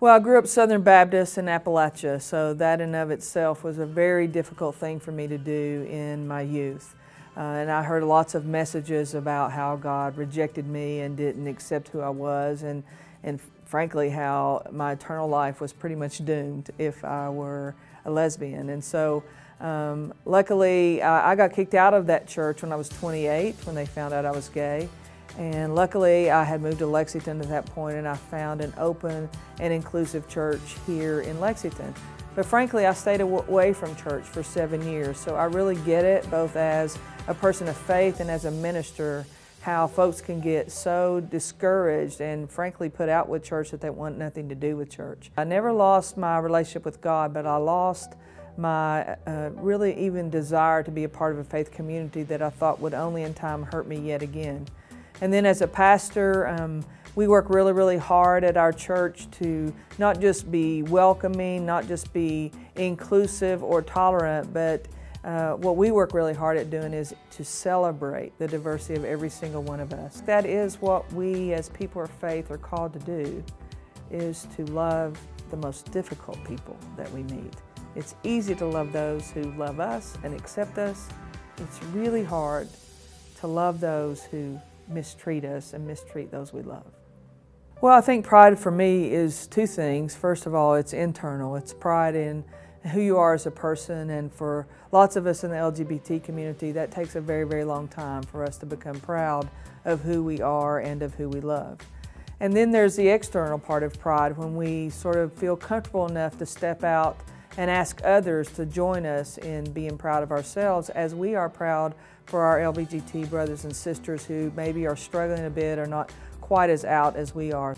Well, I grew up Southern Baptist in Appalachia, so that in of itself was a very difficult thing for me to do in my youth. And I heard lots of messages about how God rejected me and didn't accept who I was, and frankly how my eternal life was pretty much doomed if I were a lesbian. And so luckily I got kicked out of that church when I was 28, when they found out I was gay. And luckily I had moved to Lexington at that point, and I found an open and inclusive church here in Lexington. But frankly, I stayed away from church for 7 years, so I really get it, both as a person of faith and as a minister, how folks can get so discouraged and frankly put out with church that they want nothing to do with church. I never lost my relationship with God, but I lost my really even desire to be a part of a faith community that I thought would only in time hurt me yet again. And then as a pastor, we work really hard at our church to not just be welcoming, not just be inclusive or tolerant, but what we work really hard at doing is to celebrate the diversity of every single one of us. That is what we as people of faith are called to do, is to love the most difficult people that we meet. It's easy to love those who love us and accept us. It's really hard to love those who mistreat us and mistreat those we love. Well, I think pride for me is two things. First of all, it's internal. It's pride in who you are as a person, and for lots of us in the LGBT community, that takes a very long time for us to become proud of who we are and of who we love. And then there's the external part of pride, when we sort of feel comfortable enough to step out and ask others to join us in being proud of ourselves, as we are proud for our LGBT brothers and sisters who maybe are struggling a bit or not quite as out as we are.